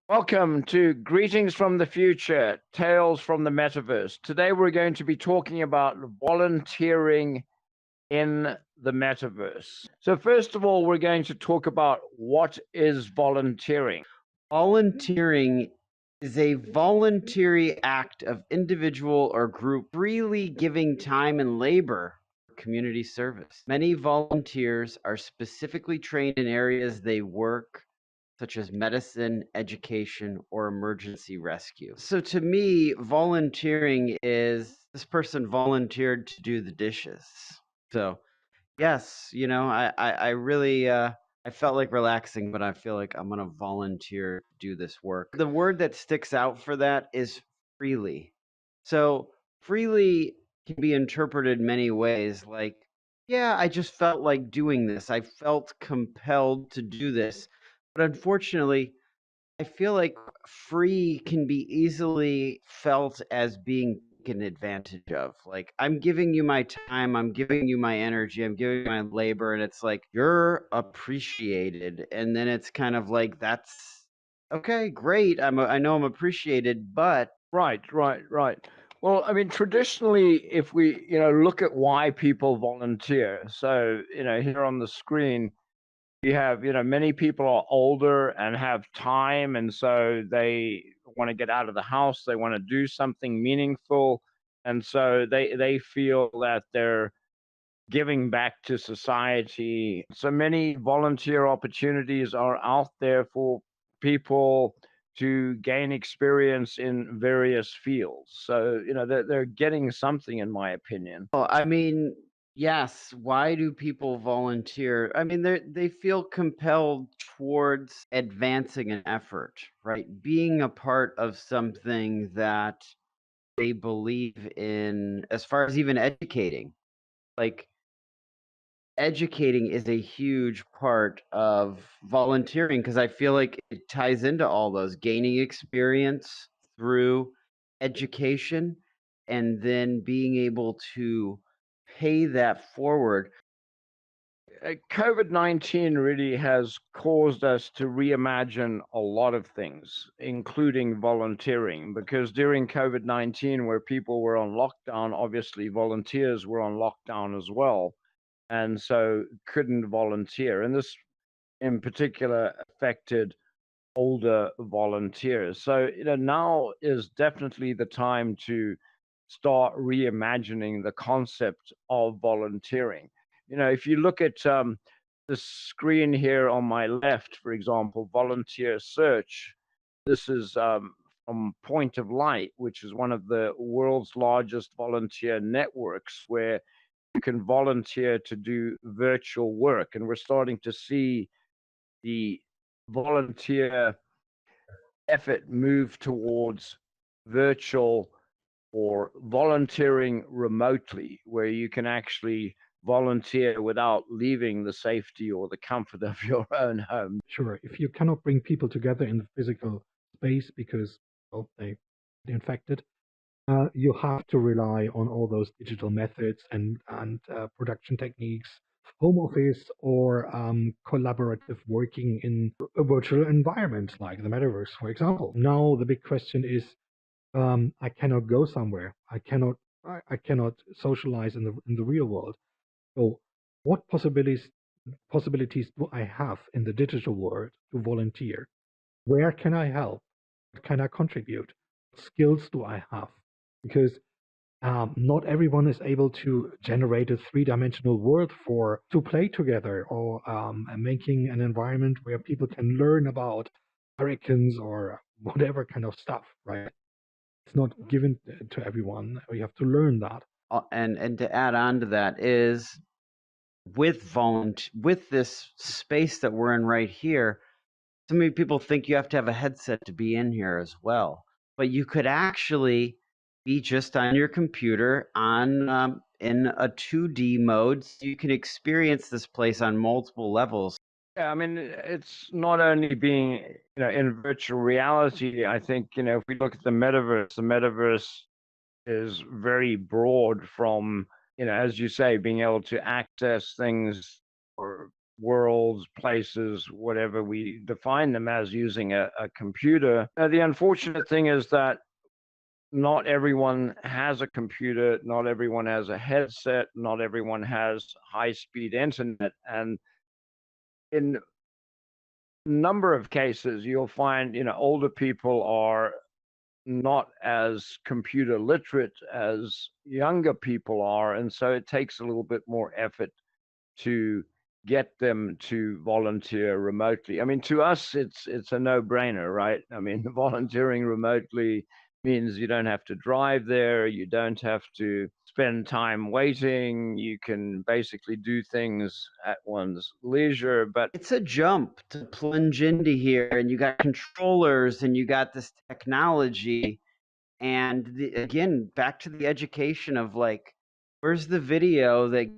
Welcome to Greetings from the Future, Tales from the Metaverse. Today we're going to be talking about volunteering in the Metaverse. So first of all, we're going to talk about what is volunteering. Volunteering is a voluntary act of individual or group freely giving time and labor for community service. Many volunteers are specifically trained in areas they work, such as medicine, education, or emergency rescue. So to me, volunteering is this person volunteered to do the dishes. So yes, I really I felt like relaxing, but I feel like I'm gonna volunteer to do this work. The word that sticks out for that is freely. So freely can be interpreted many ways, like, yeah, I just felt like doing this. I felt compelled to do this. But unfortunately, I feel like free can be easily felt as being taken advantage of. Like, I'm giving you my time, I'm giving you my energy, I'm giving you my labor, and it's like, you're appreciated. And then it's kind of like, that's okay, great. I know I'm appreciated, but Right. Well, I mean, traditionally, if we, look at why people volunteer. So, here on the screen, we have, many people are older and have time, and so they want to get out of the house. They want to do something meaningful, and so they feel that they're giving back to society. So many volunteer opportunities are out there for people to gain experience in various fields. So, they're getting something, in my opinion. well, I mean, yes, why do people volunteer? I mean, they feel compelled towards advancing an effort, right? Being a part of something that they believe in, as far as even educating. Like, educating is a huge part of volunteering because I feel like it ties into all those gaining experience through education and then being able to pay that forward. COVID-19 really has caused us to reimagine a lot of things, including volunteering, because during COVID-19, where people were on lockdown, obviously volunteers were on lockdown as well, and so couldn't volunteer. And this in particular affected older volunteers. So, now is definitely the time to start reimagining the concept of volunteering. If you look at the screen here on my left, for example, volunteer search, this is from Point of Light, which is one of the world's largest volunteer networks where you can volunteer to do virtual work. And we're starting to see the volunteer effort move towards virtual or volunteering remotely, where you can actually volunteer without leaving the safety or the comfort of your own home. Sure, if you cannot bring people together in the physical space because, well, they're infected, you have to rely on all those digital methods and production techniques, home office or collaborative working in a virtual environment like the metaverse, for example. Now the big question is, I cannot go somewhere. I cannot socialize in the real world. So what possibilities do I have in the digital world to volunteer? Where can I help? What can I contribute? What skills do I have? Because not everyone is able to generate a three-dimensional world for to play together or making an environment where people can learn about hurricanes or whatever kind of stuff, right? It's not given to everyone. We have to learn that. And to add on to that is with this space that we're in right here, so many people think you have to have a headset to be in here as well, but you could actually be just on your computer on in a 2D mode, so you can experience this place on multiple levels. Yeah, I mean, it's not only being, in virtual reality. I think, if we look at the metaverse is very broad from as you say, being able to access things or worlds, places, whatever we define them as, using a computer. The unfortunate thing is that not everyone has a computer, not everyone has a headset, not everyone has high-speed internet, and in a number of cases, you'll find, older people are not as computer literate as younger people are, and so it takes a little bit more effort to get them to volunteer remotely. I mean, to us, it's a no-brainer, right? I mean, volunteering remotely means you don't have to drive there, you don't have to spend time waiting, you can basically do things at one's leisure. But It's a jump to plunge into here, and you got controllers, and you got this technology, and again, back to the education of like, where's the video that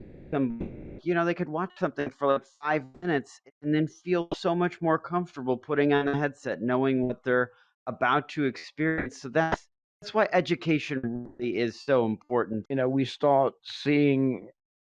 they could watch something for like 5 minutes and then feel so much more comfortable putting on a headset, knowing what they're about to experience. So that's why education really is so important. we start seeing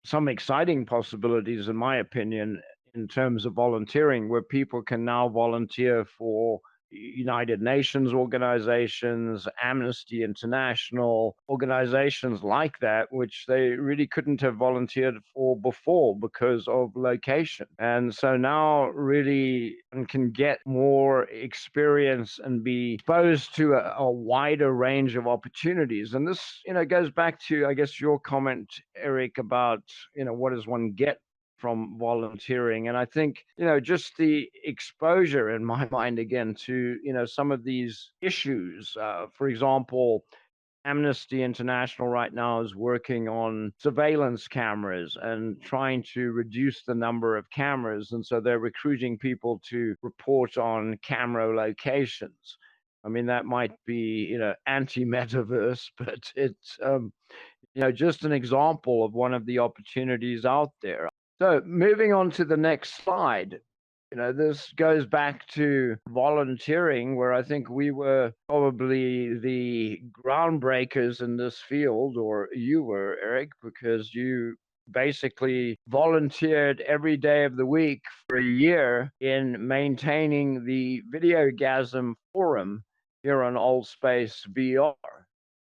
some exciting possibilities, in my opinion, in terms of volunteering, where people can now volunteer for United Nations organizations, Amnesty International, organizations like that, which they really couldn't have volunteered for before because of location. And so now really one can get more experience and be exposed to a wider range of opportunities. And this, goes back to, I guess, your comment, Eric, about, what does one get from volunteering. And I think, just the exposure in my mind again to, some of these issues. For example, Amnesty International right now is working on surveillance cameras and trying to reduce the number of cameras. And so they're recruiting people to report on camera locations. I mean, that might be, anti-metaverse, but it's, just an example of one of the opportunities out there. So moving on to the next slide, this goes back to volunteering, where I think we were probably the groundbreakers in this field, or you were, Eric, because you basically volunteered every day of the week for a year in maintaining the Videogasm forum here on AltspaceVR.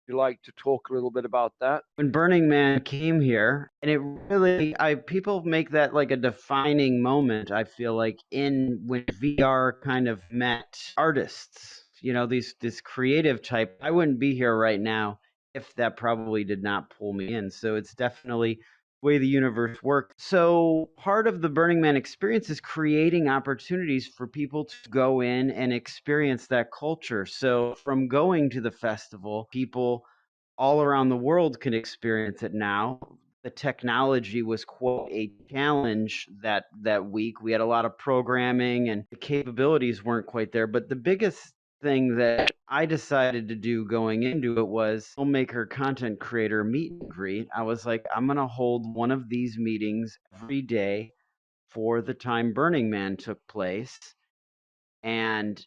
Would you like to talk a little bit about that? When Burning Man came here, and it really, people make that like a defining moment, I feel like, in when VR kind of met artists, this creative type. I wouldn't be here right now if that probably did not pull me in. So it's definitely the way the universe works. So part of the Burning Man experience is creating opportunities for people to go in and experience that culture. So from going to the festival, people all around the world can experience it now. The technology was quite a challenge that week. We had a lot of programming and the capabilities weren't quite there. But the biggest thing that I decided to do going into it was filmmaker, content creator meet and greet. I was like, I'm going to hold one of these meetings every day for the time Burning Man took place. And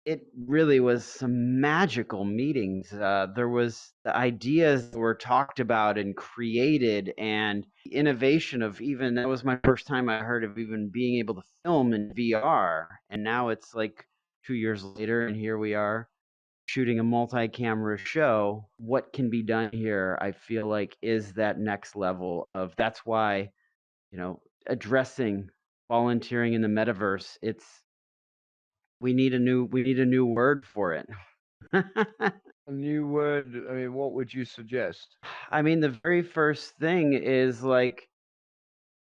it really was some magical meetings. There was the ideas that were talked about and created, and the innovation of, even that was my first time I heard of even being able to film in VR. And now it's like 2 years later, and here we are shooting a multi-camera show. What can be done here, I feel like, is that next level of, that's why, addressing volunteering in the metaverse, we need a new word for it. A new word, I mean, what would you suggest? I mean, the very first thing is like,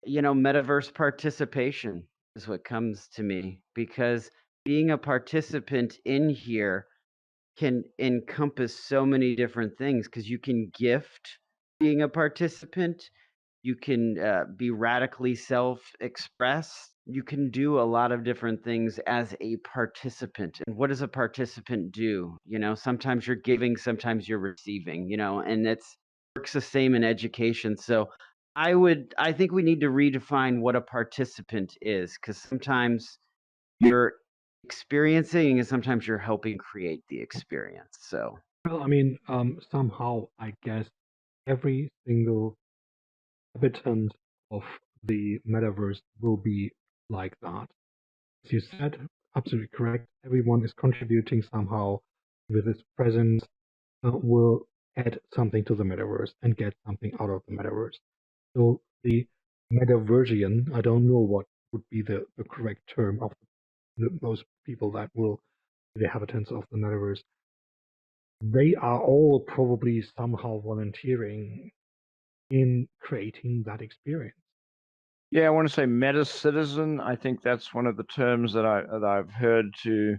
metaverse participation is what comes to me, because being a participant in here can encompass so many different things, because you can gift being a participant. You can be radically self-expressed. You can do a lot of different things as a participant. And what does a participant do? Sometimes you're giving, sometimes you're receiving, and it's works the same in education. So I think we need to redefine what a participant is, because sometimes you're experiencing and sometimes you're helping create the experience. So Well, I mean, somehow I guess every single inhabitant of the metaverse will be like that. As you said, absolutely correct. Everyone is contributing somehow with its presence, will add something to the metaverse and get something out of the metaverse. So the metaversian, I don't know what would be the correct term of those people that will be the inhabitants of the metaverse. They are all probably somehow volunteering in creating that experience. Yeah, I want to say meta citizen. I think that's one of the terms that I've heard to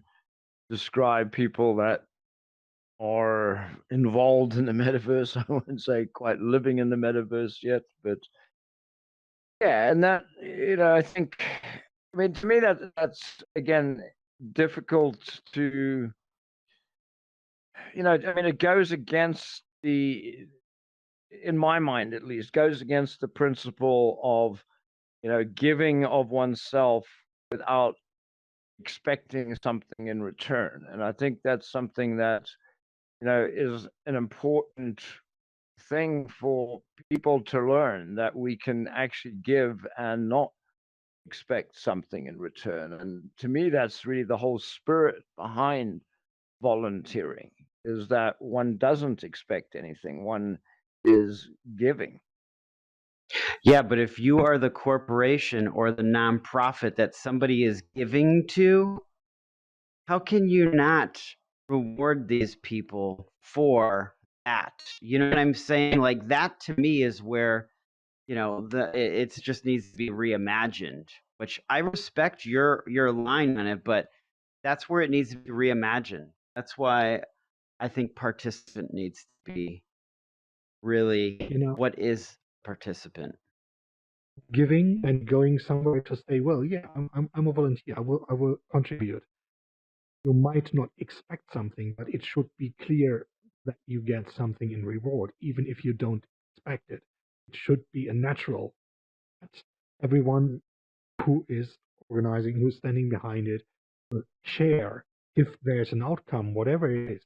describe people that are involved in the metaverse. I wouldn't say quite living in the metaverse yet, but yeah, and that I think, I mean, to me that's again difficult to, I mean, it goes against in my mind at least, goes against the principle of giving of oneself without expecting something in return. And I think that's something that is an important thing for people to learn, that we can actually give and not expect something in return. And to me, that's really the whole spirit behind volunteering, is that one doesn't expect anything, one is giving. Yeah, but if you are the corporation or the nonprofit that somebody is giving to, how can you not reward these people for that? You know what I'm saying? Like, that to me is where, it just needs to be reimagined, which I respect your line on it, but that's where it needs to be reimagined. That's why I think participant needs to be really, what is participant? Giving and going somewhere to say, well, yeah, I'm a volunteer. I will contribute. You might not expect something, but it should be clear that you get something in reward, even if you don't expect it. It should be a natural. That everyone who is organizing, who's standing behind it, will share. If there's an outcome, whatever it is,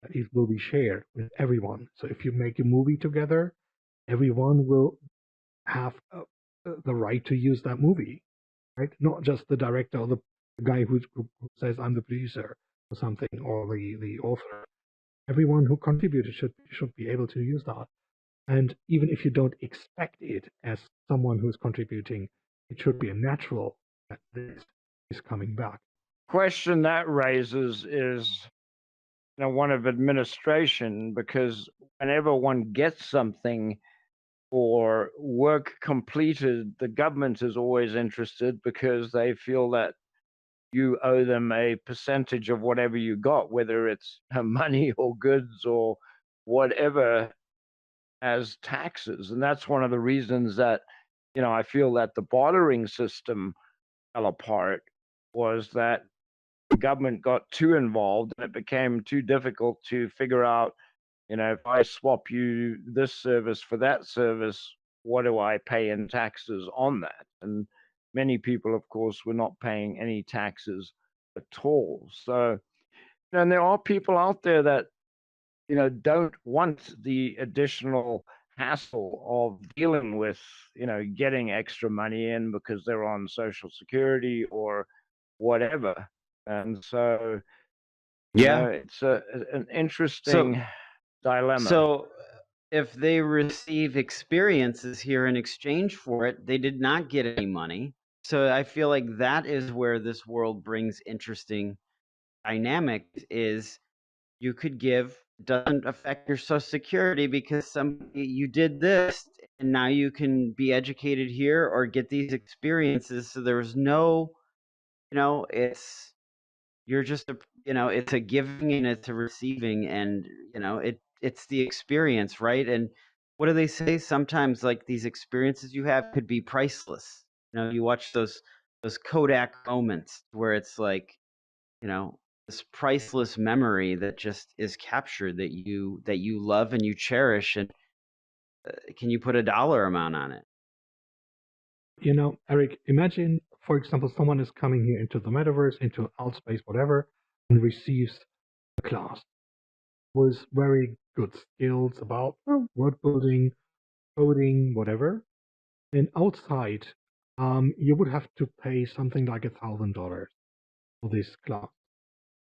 it will be shared with everyone. So if you make a movie together, everyone will have the right to use that movie, right? Not just the director or the guy who says I'm the producer or something, or the author. Everyone who contributed should be able to use that. And even if you don't expect it as someone who's contributing, it should be a natural that this is coming back. Question that raises is one of administration, because whenever one gets something or work completed, the government is always interested because they feel that you owe them a percentage of whatever you got, whether it's money or goods or whatever, as taxes. And that's one of the reasons that, I feel that the bartering system fell apart, was that the government got too involved and it became too difficult to figure out, if I swap you this service for that service, what do I pay in taxes on that? And many people, of course, were not paying any taxes at all. So, and there are people out there that, don't want the additional hassle of dealing with, getting extra money in because they're on Social Security or whatever. And so, Yeah. it's an So interesting dilemma. so if they receive experiences here in exchange for it, they did not get any money. So I feel like that is where this world brings interesting dynamics, is you could give, doesn't affect your social security because you did this and now you can be educated here or get these experiences. So there's no, it's, you're just it's a giving and it's a receiving, and it's the experience, right? And what do they say? Sometimes, like, these experiences you have could be priceless. You watch those Kodak moments where it's like, this priceless memory that just is captured, that you love and you cherish. And can you put a dollar amount on it? Eric, imagine, for example, someone is coming here into the metaverse, into Altspace, whatever, and receives a class with very good skills about word building, coding, whatever. And outside, you would have to pay something like $1,000 for this class.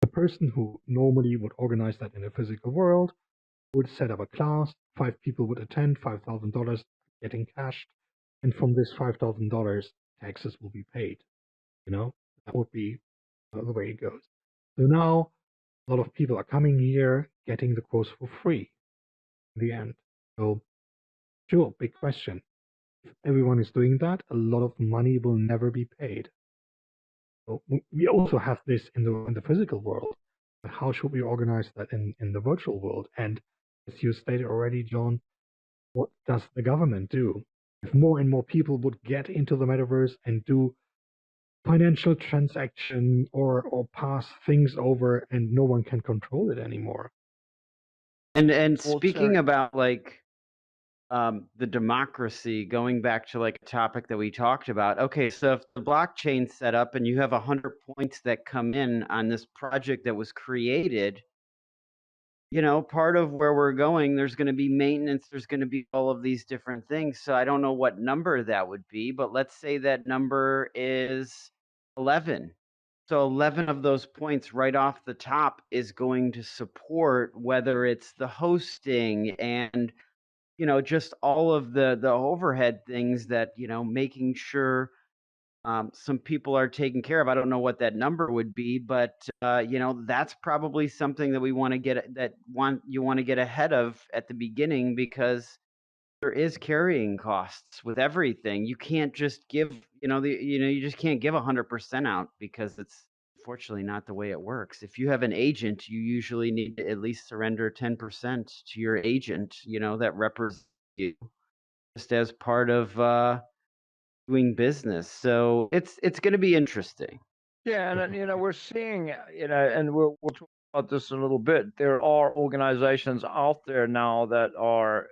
The person who normally would organize that in a physical world would set up a class, 5 people would attend, $5,000 getting cashed, and from this $5,000, taxes will be paid. That would be the way it goes. So now a lot of people are coming here, getting the course for free in the end. So sure, big question. If everyone is doing that, a lot of money will never be paid. So we also have this in the physical world. But how should we organize that in the virtual world? And as you stated already, John, what does the government do? If more and more people would get into the metaverse and do financial transaction or pass things over and no one can control it anymore. And Well, speaking about like the democracy, going back to like a topic that we talked about. Okay, so if the blockchain set up and you have 100 points that come in on this project that was created, part of where we're going, there's going to be maintenance, there's going to be all of these different things. So I don't know what number that would be, but let's say that number is 11. So 11 of those points right off the top is going to support whether it's the hosting and just all of the overhead things that, making sure some people are taken care of. I don't know what that number would be, but that's probably something that we want to get you want to get ahead of at the beginning, because there is carrying costs with everything. You can't just give, you just can't give 100% out, because it's unfortunately not the way it works. If you have an agent, you usually need to at least surrender 10% to your agent, that represents you, just as part of doing business. So it's going to be interesting. Yeah, and we're seeing, and we'll talk about this in a little bit. There are organizations out there now that are,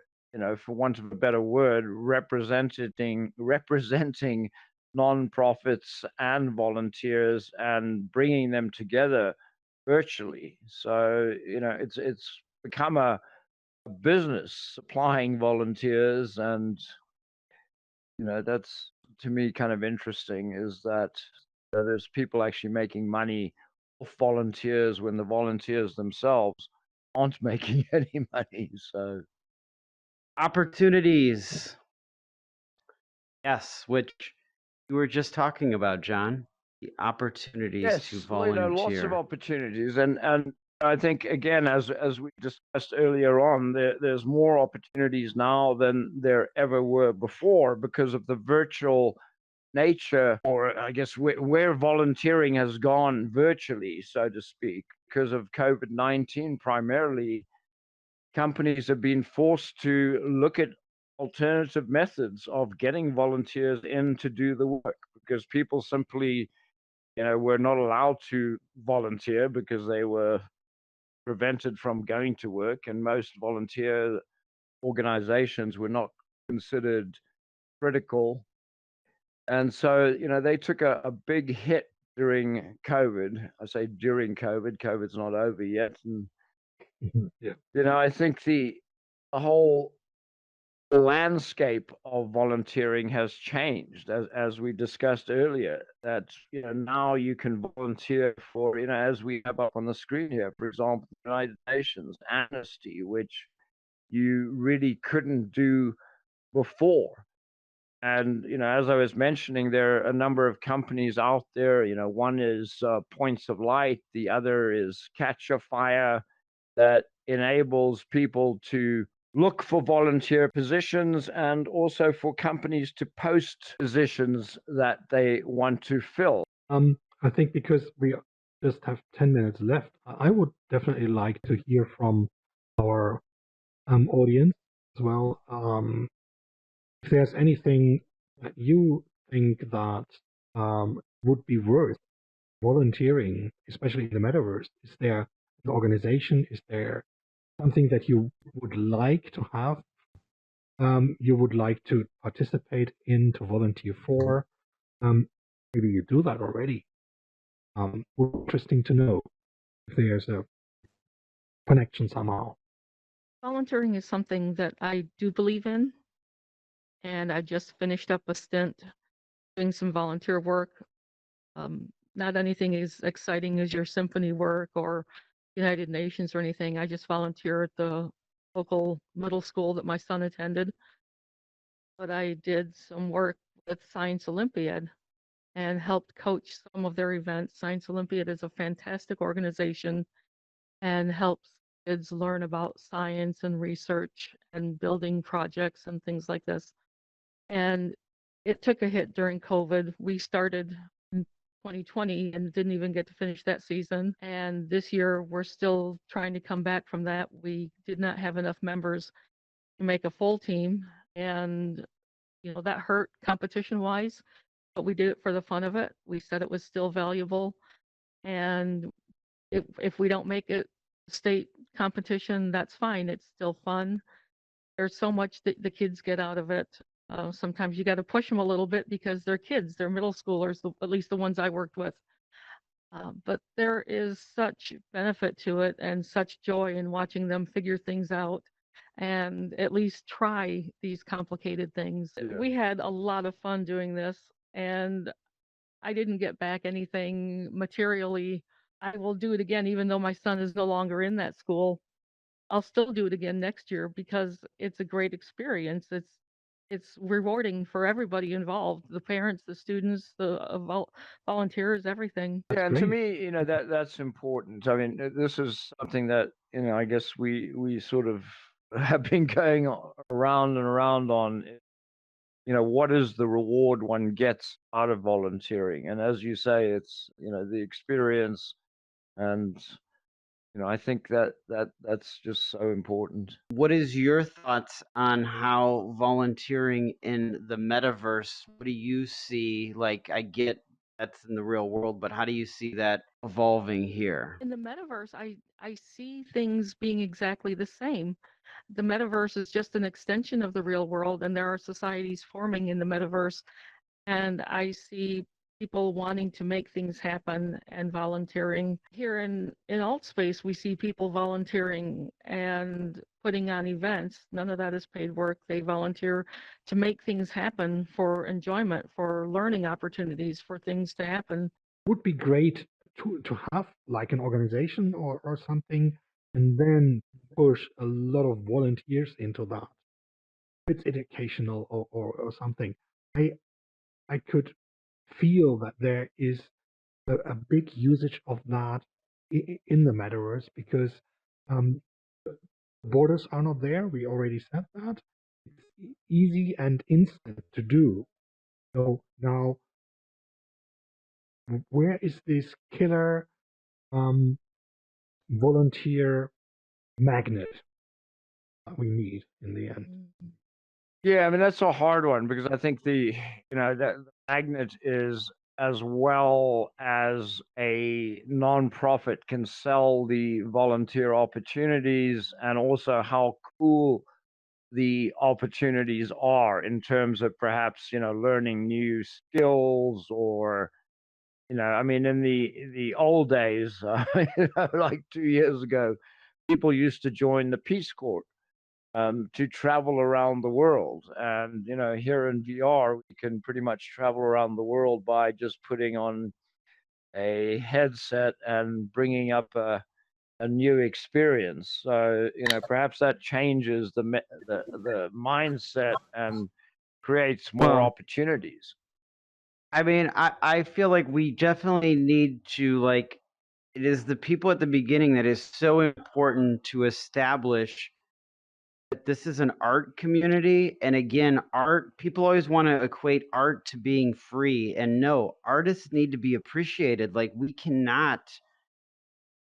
for want of a better word, representing nonprofits and volunteers and bringing them together virtually. So, it's become a business supplying volunteers, and that's, to me, kind of interesting, is that there's people actually making money off volunteers when the volunteers themselves aren't making any money. So Opportunities. Yes, which you were just talking about, John. The opportunities to yes, well, lots of volunteer. opportunities, and I think, again, as we discussed earlier on, there's more opportunities now than there ever were before, because of the virtual nature, or I guess where volunteering has gone virtually, so to speak, because of COVID-19 primarily. Companies have been forced to look at alternative methods of getting volunteers in to do the work, because people simply, were not allowed to volunteer because they were prevented from going to work, and most volunteer organizations were not considered critical. And so, they took a big hit during COVID. I say during COVID, COVID's not over yet. And, Yeah. I think the whole landscape of volunteering has changed, as we discussed earlier, that, now you can volunteer for, as we have up on the screen here, for example, the United Nations, Amnesty, which you really couldn't do before. And, as I was mentioning, there are a number of companies out there. One is Points of Light, the other is Catch a Fire, that enables people to look for volunteer positions, and also for companies to post positions that they want to fill. I think because we just have 10 minutes left, I would definitely like to hear from our audience as well. If there's anything that you think that would be worth volunteering, especially in the metaverse, is there an organization? Is there something that you would like to have? You would like to participate in, to volunteer for? Maybe you do that already. Interesting to know if there's a connection somehow. Volunteering is something that I do believe in. and I just finished up a stint doing some volunteer work. Not anything as exciting as your symphony work or United Nations or anything. I just volunteer at the local middle school that my son attended. But I did some work with Science Olympiad and helped coach some of their events. Science Olympiad is a fantastic organization and helps kids learn about science and research and building projects and things like this. And it took a hit during COVID. We started in 2020 and didn't even get to finish that season. And this year, we're still trying to come back from that. We did not have enough members to make a full team. And, that hurt competition wise, but we did it for the fun of it. We said it was still valuable. And if we don't make it state competition, that's fine. It's still fun. There's so much that the kids get out of it. Sometimes you got to push them a little bit because they're kids, they're middle schoolers, at least the ones I worked with. But there is such benefit to it and such joy in watching them figure things out and at least try these complicated things. Yeah. We had a lot of fun doing this, and I didn't get back anything materially. I will do it again, even though my son is no longer in that school. I'll still do it again next year because it's a great experience. It's rewarding for everybody involved, the parents, the students, the volunteers, everything. That's Yeah, and to great. me, that's important. I mean, this is something that, I guess we sort of have been going around and around on, what is the reward one gets out of volunteering? And as you say, it's, the experience, and I think that's just so important. What is your thoughts on how volunteering in the metaverse? What do you see? Like, I get that's in the real world, but how do you see that evolving here? In the metaverse, I see things being exactly the same. The metaverse is just an extension of the real world, and there are societies forming in the metaverse. And I see people wanting to make things happen and volunteering. Here in Altspace, we see people volunteering and putting on events. None of that is paid work. They volunteer to make things happen for enjoyment, for learning opportunities, for things to happen. Would be great to have like an organization or something, and then push a lot of volunteers into that. It's educational or something. I could feel that there is a big usage of that in the metaverse because um, borders are not there. We already said that. It's easy and instant to do. So now, where is this killer volunteer magnet that we need in the end? Yeah, I mean, that's a hard one because I think that the magnet is, as well as a nonprofit can sell the volunteer opportunities, and also how cool the opportunities are in terms of perhaps, learning new skills, or, I mean, in the old days, like 2 years ago, people used to join the Peace Corps to travel around the world. And, here in VR, we can pretty much travel around the world by just putting on a headset and bringing up a new experience. So, perhaps that changes the mindset and creates more Well, opportunities. I mean, I feel like we definitely need to, like, it is the people at the beginning that is so important to establish that this is an art community. And again, art, people always want to equate art to being free. And no, artists need to be appreciated. Like, we cannot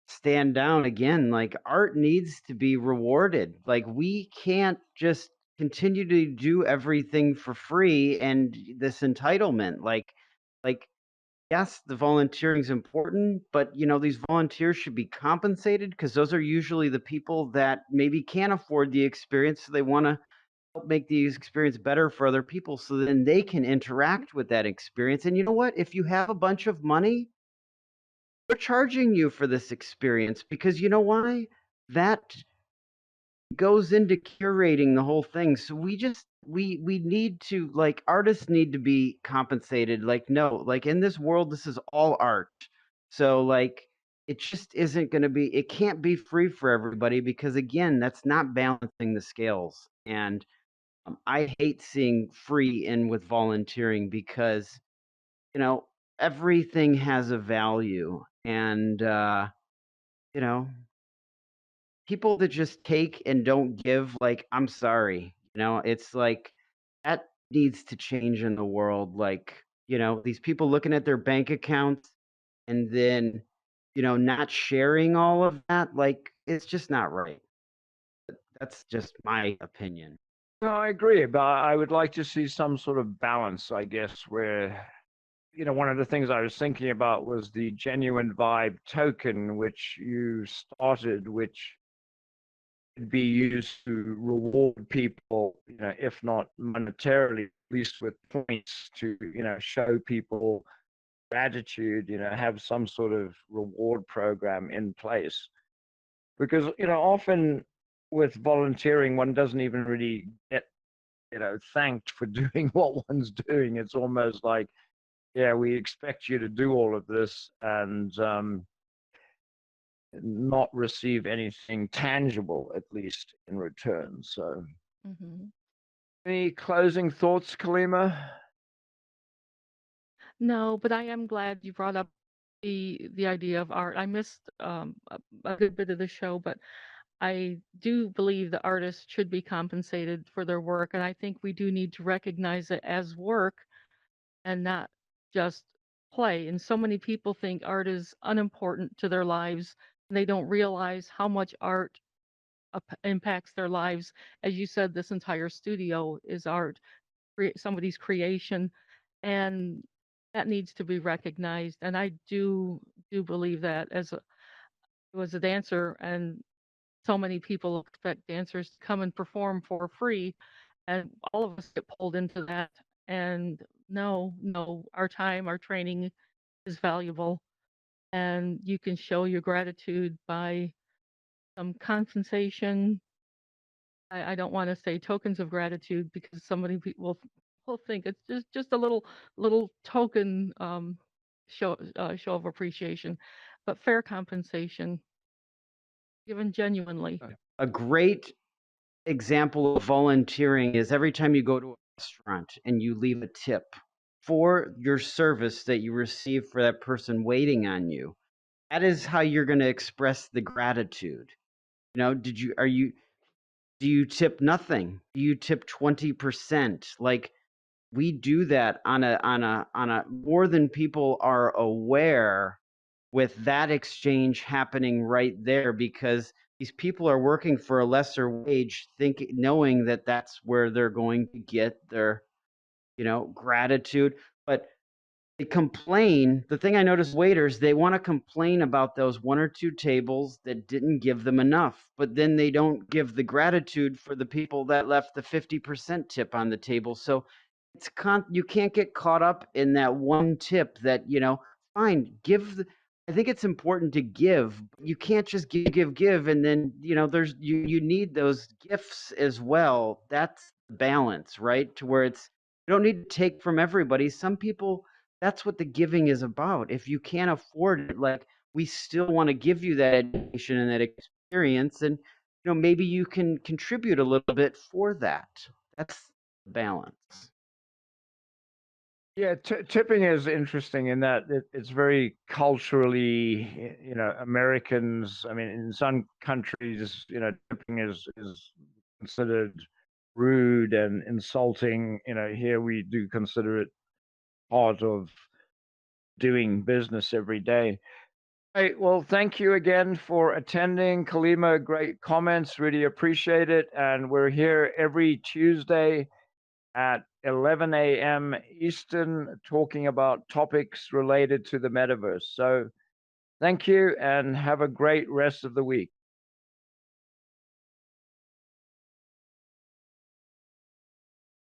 stand down again. Like, art needs to be rewarded. Like, we can't just continue to do everything for free and this entitlement. Like, yes, the volunteering is important, but these volunteers should be compensated because those are usually the people that maybe can't afford the experience. So they want to help make the experience better for other people so then they can interact with that experience. And you know what? If you have a bunch of money, they're charging you for this experience because you know why? That goes into curating the whole thing. So we just we need to, like, artists need to be compensated. Like, no, like, in this world, this is all art. So, like, it just isn't going to be, it can't be free for everybody, because again, that's not balancing the scales. And I hate seeing free in with volunteering, because you know everything has a value. And you know people that just take and don't give, like, I'm sorry, it's like that needs to change in the world. Like, these people looking at their bank accounts and then, not sharing all of that, like, it's just not right. That's just my opinion. No, I agree, but I would like to see some sort of balance, I guess, where, one of the things I was thinking about was the genuine vibe token, which you started, which could be used to reward people, if not monetarily, at least with points to, show people gratitude, have some sort of reward program in place. Because, often with volunteering, one doesn't even really get, thanked for doing what one's doing. It's almost like, yeah, we expect you to do all of this and not receive anything tangible, at least in return. So, Hmm. any closing thoughts, Kalima? No, but I am glad you brought up the idea of art. I missed a good bit of the show, but I do believe the artists should be compensated for their work, and I think we do need to recognize it as work and not just play. And so many people think art is unimportant to their lives, and they don't realize how much art impacts their lives. As you said, this entire studio is art, somebody's creation, and that needs to be recognized. And I do believe that as a dancer, and so many people expect dancers to come and perform for free, and all of us get pulled into that. And no, no, our time, our training is valuable, and you can show your gratitude by some compensation. I don't want to say tokens of gratitude, because so many people will think it's just a little token, show of appreciation, but fair compensation given genuinely. A great example of volunteering is every time you go to a restaurant and you leave a tip for your service that you receive for that person waiting on you. That is how you're going to express the gratitude. Do you tip nothing? Do you tip 20%? Like, we do that on a more than people are aware, with that exchange happening right there, because these people are working for a lesser wage, knowing that that's where they're going to get their, gratitude. But they complain. The thing I notice, waiters, they want to complain about those one or two tables that didn't give them enough, but then they don't give the gratitude for the people that left the 50% tip on the table. So you can't get caught up in that one tip that, fine, I think it's important to give. You can't just give, and then, there's you need those gifts as well. That's the balance, right? To where you don't need to take from everybody. Some people, that's what the giving is about. If you can't afford it, like, we still want to give you that education and that experience, and maybe you can contribute a little bit for that. That's the balance. Yeah, tipping is interesting in that it's very culturally, Americans. I mean, in some countries, tipping is considered rude and insulting. Here we do consider it part of doing business every day. Right. Well, thank you again for attending, Kalima. Great comments. Really appreciate it. And we're here every Tuesday at 11 a.m. Eastern, talking about topics related to the metaverse. So thank you and have a great rest of the week.